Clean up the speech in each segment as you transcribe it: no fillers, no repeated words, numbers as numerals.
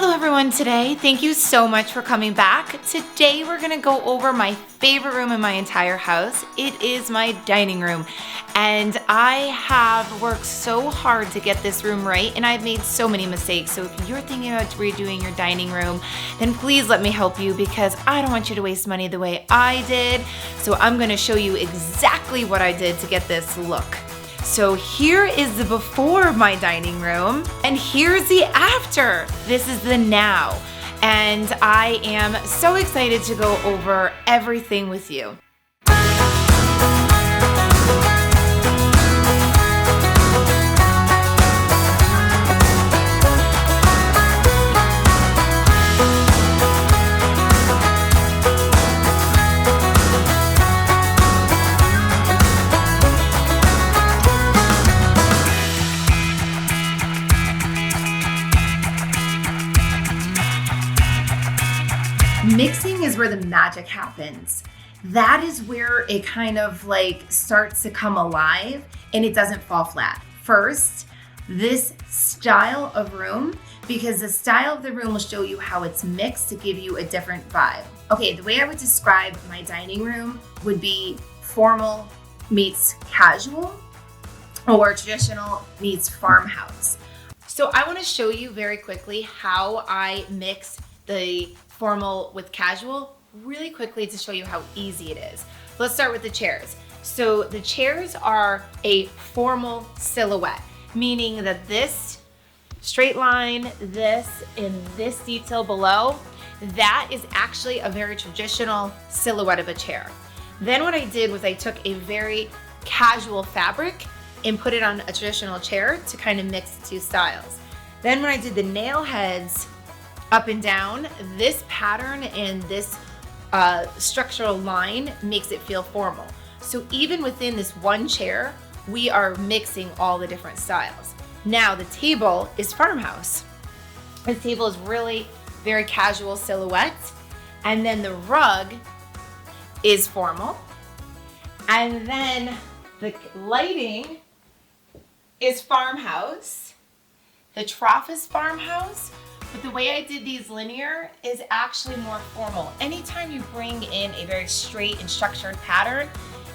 Hello everyone today. Thank you so much for coming back. Today we're gonna go over my favorite room in my entire house. It is my dining room. And I have worked so hard to get this room right, and I've made so many mistakes. So if you're thinking about redoing your dining room, then please let me help you, because I don't want you to waste money the way I did. So I'm gonna show you exactly what I did to get this look. So here is the before of my dining room, and here's the after. This is the now. And I am so excited to go over everything with you. Mixing is where the magic happens. That is where it kind of like starts to come alive and it doesn't fall flat. First, this style of room, because the style of the room will show you how it's mixed to give you a different vibe. Okay, the way I would describe my dining room would be formal meets casual, or traditional meets farmhouse. So I want to show you very quickly how I mix the formal with casual really quickly to show you how easy it is. Let's start with the chairs. So the chairs are a formal silhouette, meaning that this straight line, this, and this detail below, that is actually a very traditional silhouette of a chair. Then what I did was I took a very casual fabric and put it on a traditional chair to kind of mix the two styles. Then when I did the nail heads up and down, this pattern and this structural line makes it feel formal. So even within this one chair, we are mixing all the different styles. Now the table is farmhouse. The table is really very casual silhouette. And then the rug is formal. And then the lighting is farmhouse. The trough is farmhouse. But the way I did these linear is actually more formal. Anytime you bring in a very straight and structured pattern,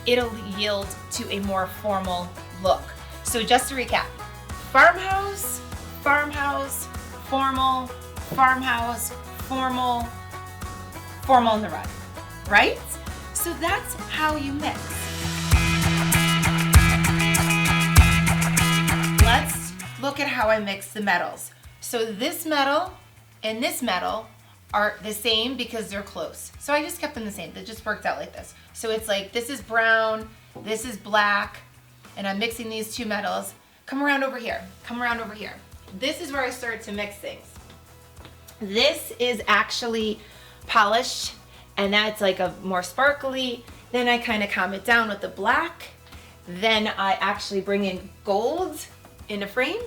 it'll yield to a more formal look. So just to recap, farmhouse, farmhouse, formal, farmhouse, formal, formal in the rug, right? So that's how you mix. Let's look at how I mix the metals. So this metal and this metal are the same because they're close. So I just kept them the same. They just worked out like this. So it's like this is brown, this is black, and I'm mixing these two metals. Come around over here. Come around over here. This is where I started to mix things. This is actually polished, and that's like a more sparkly. Then I kind of calm it down with the black. Then I actually bring in gold in a frame.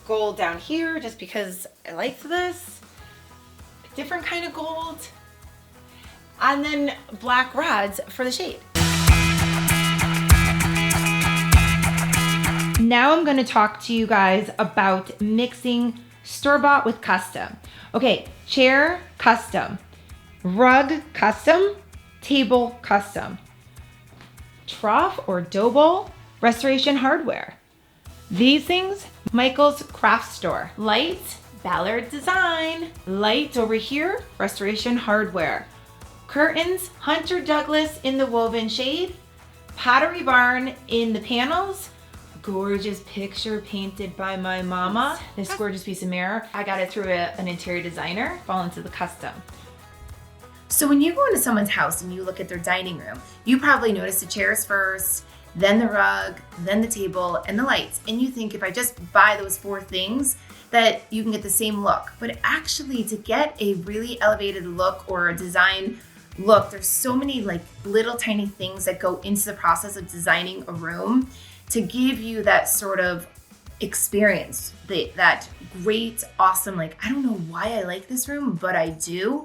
Gold down here just because I like this. A different kind of gold. And then black rods for the shade. Now I'm going to talk to you guys about mixing store-bought with custom. Okay, chair custom, rug custom, table custom, trough or dough bowl, Restoration Hardware. These things, Michael's Craft Store. Light, Ballard Design. Light over here, Restoration Hardware. Curtains, Hunter Douglas in the woven shade. Pottery Barn in the panels. Gorgeous picture painted by my mama. This gorgeous piece of mirror. I got it through an interior designer, fall into the custom. So when you go into someone's house and you look at their dining room, you probably notice the chairs first, then the rug, then the table, and the lights. And you think if I just buy those four things, that you can get the same look. But actually, to get a really elevated look or a design look, there's so many like little tiny things that go into the process of designing a room to give you that sort of experience, that great, awesome, like, I don't know why I like this room, but I do.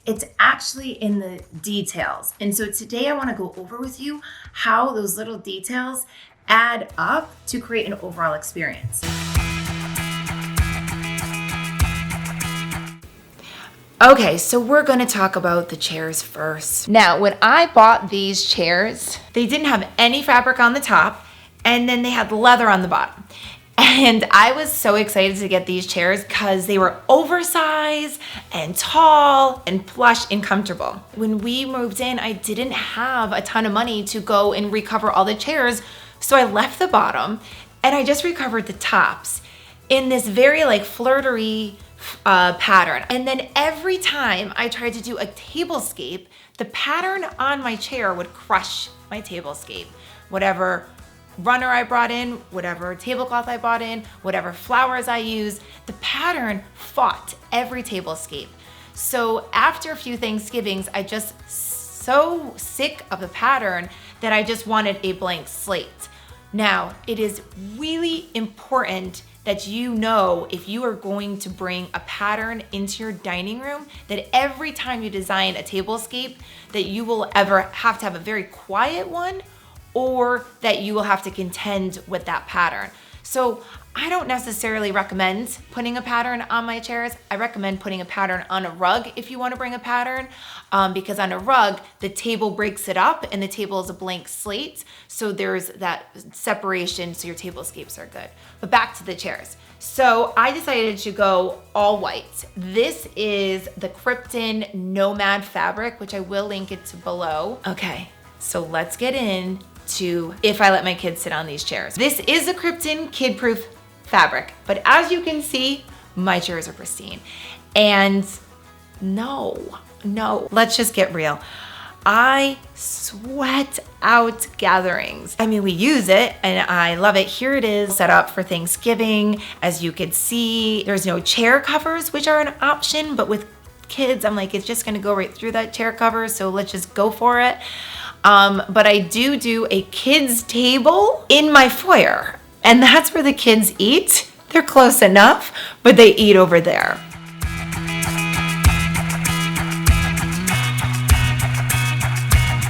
It's actually in the details. And so today I want to go over with you how those little details add up to create an overall experience. Okay, so we're gonna talk about the chairs first. Now, when I bought these chairs, they didn't have any fabric on the top, and then they had leather on the bottom. And I was so excited to get these chairs because they were oversized and tall and plush and comfortable. When we moved in, I didn't have a ton of money to go and recover all the chairs, so I left the bottom and I just recovered the tops in this very like flirtery pattern. And then every time I tried to do a tablescape, the pattern on my chair would crush my tablescape. Whatever runner I brought in, whatever tablecloth I bought in, whatever flowers I used, the pattern fought every tablescape. So after a few Thanksgivings, I just so sick of the pattern that I just wanted a blank slate. Now, it is really important that you know if you are going to bring a pattern into your dining room, that every time you design a tablescape, that you will ever have to have a very quiet one, or that you will have to contend with that pattern. So I don't necessarily recommend putting a pattern on my chairs. I recommend putting a pattern on a rug if you want to bring a pattern, because on a rug, the table breaks it up and the table is a blank slate. So there's that separation, so your tablescapes are good. But back to the chairs. So I decided to go all white. This is the Crypton Nomad fabric, which I will link it to below. Okay, so let's get in to if I let my kids sit on these chairs. This is a Crypton kid-proof fabric, but as you can see, my chairs are pristine. And no, let's just get real. I sweat out gatherings. I mean, we use it and I love it. Here it is set up for Thanksgiving. As you can see, there's no chair covers, which are an option, but with kids, I'm like, it's just gonna go right through that chair cover, so let's just go for it. But I do a kids table in my foyer, and that's where the kids eat. They're close enough, but they eat over there.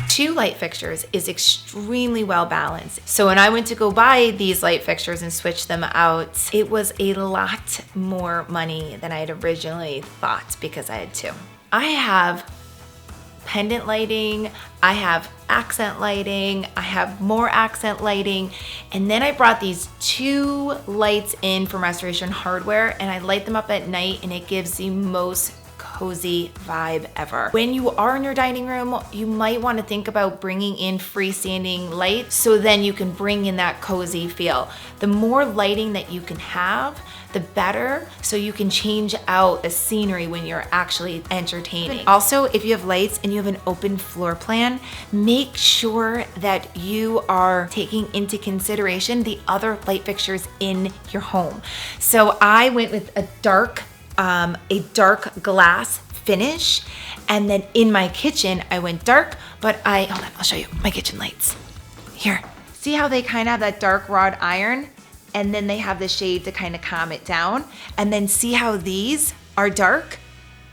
Two light fixtures is extremely well balanced. So when I went to go buy these light fixtures and switch them out, it was a lot more money than I had originally thought because I had two. I have pendant lighting, I have accent lighting, I have more accent lighting, and then I brought these two lights in from Restoration Hardware and I light them up at night and it gives the most cozy vibe ever. When you are in your dining room, you might want to think about bringing in freestanding lights so then you can bring in that cozy feel. The more lighting that you can have, the better, so you can change out the scenery when you're actually entertaining. Also, if you have lights and you have an open floor plan, make sure that you are taking into consideration the other light fixtures in your home. So I went with a dark glass finish, and then in my kitchen I went dark, but hold on, I'll show you my kitchen lights. Here, see how they kind of have that dark wrought iron, and then they have the shade to kind of calm it down, and then see how these are dark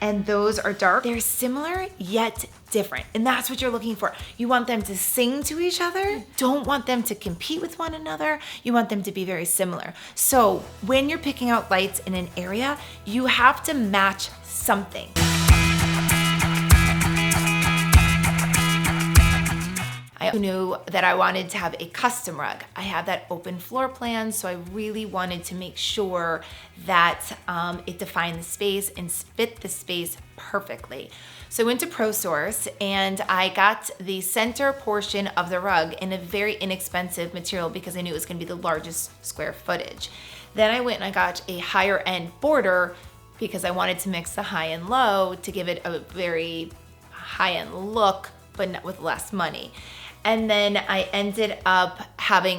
and those are dark. They're similar yet different, and that's what you're looking for. You want them to sing to each other. You don't want them to compete with one another. You want them to be very similar. So when you're picking out lights in an area, you have to match something. I knew that I wanted to have a custom rug. I have that open floor plan, so I really wanted to make sure that it defined the space and fit the space perfectly. So I went to ProSource and I got the center portion of the rug in a very inexpensive material because I knew it was gonna be the largest square footage. Then I went and I got a higher end border because I wanted to mix the high and low to give it a very high end look, but not with less money. And then I ended up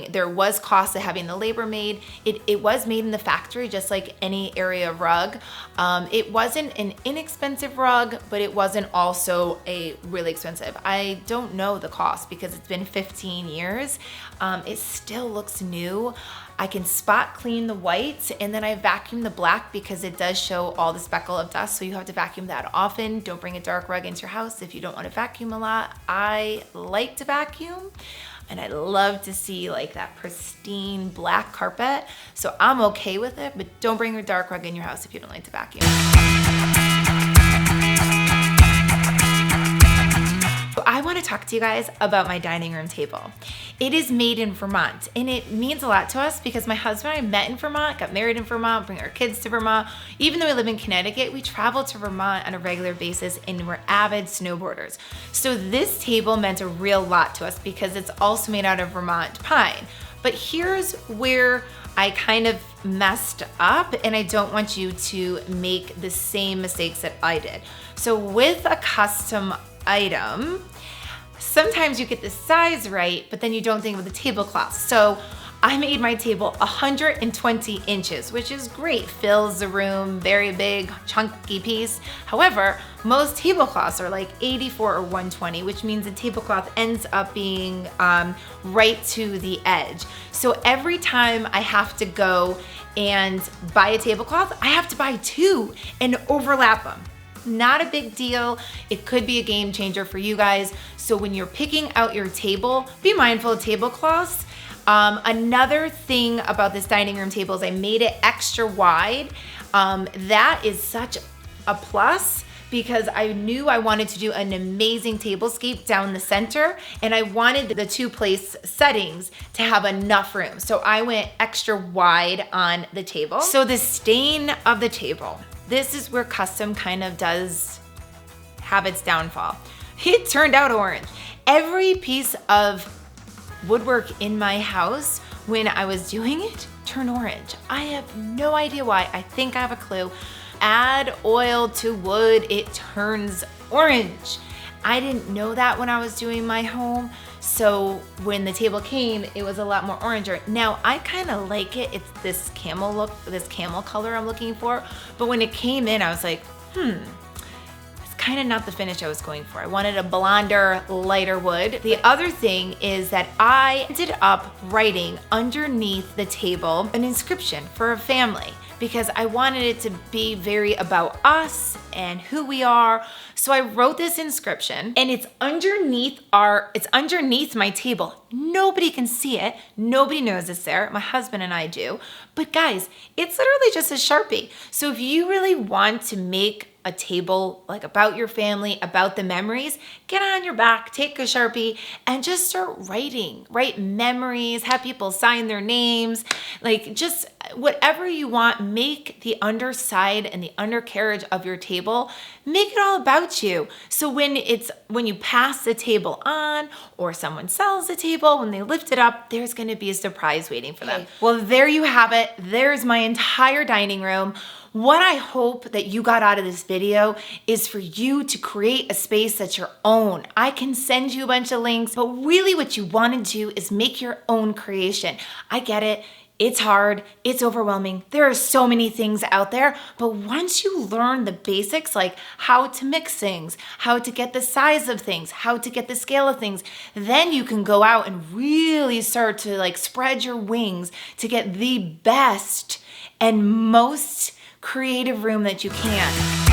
there was cost of having the labor made. It was made in the factory, just like any area rug. It wasn't an inexpensive rug, but it wasn't also a really expensive. I don't know the cost because it's been 15 years. It still looks new. I can spot clean the white, and then I vacuum the black because it does show all the speckle of dust, so you have to vacuum that often. Don't bring a dark rug into your house if you don't want to vacuum a lot. I like to vacuum, and I love to see like that pristine black carpet, so I'm okay with it, but don't bring a dark rug in your house if you don't like to vacuum. I want to talk to you guys about my dining room table. It is made in Vermont, and it means a lot to us because my husband and I met in Vermont, got married in Vermont, bring our kids to Vermont. Even though we live in Connecticut, we travel to Vermont on a regular basis, and we're avid snowboarders. So this table meant a real lot to us because it's also made out of Vermont pine. But here's where I kind of messed up, and I don't want you to make the same mistakes that I did. So with a custom item, sometimes you get the size right, but then you don't think of the tablecloth. So I made my table 120 inches, which is great, fills the room, very big, chunky piece. However, most tablecloths are like 84 or 120, which means the tablecloth ends up being right to the edge. So every time I have to go and buy a tablecloth, I have to buy two and overlap them. Not a big deal. It could be a game changer for you guys. So when you're picking out your table, be mindful of tablecloths. Another thing about this dining room table is I made it extra wide. That is such a plus because I knew I wanted to do an amazing tablescape down the center, and I wanted the two place settings to have enough room. So I went extra wide on the table. So the stain of the table, this is where custom kind of does have its downfall. It turned out orange. Every piece of woodwork in my house when I was doing it turned orange. I have no idea why. I think I have a clue. Add oil to wood, it turns orange. I didn't know that when I was doing my home. So when the table came, it was a lot more oranger. Now I kind of like it. It's this camel look, this camel color I'm looking for. But when it came in, I was like, it's kind of not the finish I was going for. I wanted a blonder, lighter wood. The other thing is that I ended up writing underneath the table an inscription for a family because I wanted it to be very about us and who we are. So I wrote this inscription, and it's underneath my table. Nobody can see it. Nobody knows it's there. My husband and I do. But guys, it's literally just a Sharpie. So if you really want to make a table like about your family, about the memories, get on your back, take a Sharpie, and just start writing. Write memories, have people sign their names, like just whatever you want. Make the underside and the undercarriage of your table, make it all about you. So when you pass the table on or someone sells the table, when they lift it up, there's gonna be a surprise waiting for them. Well, there you have it. There's my entire dining room. What I hope that you got out of this video is for you to create a space that's your own. I can send you a bunch of links, but really what you want to do is make your own creation. I get it. It's hard, it's overwhelming. There are so many things out there, but once you learn the basics, like how to mix things, how to get the size of things, how to get the scale of things, then you can go out and really start to like spread your wings to get the best and most creative room that you can.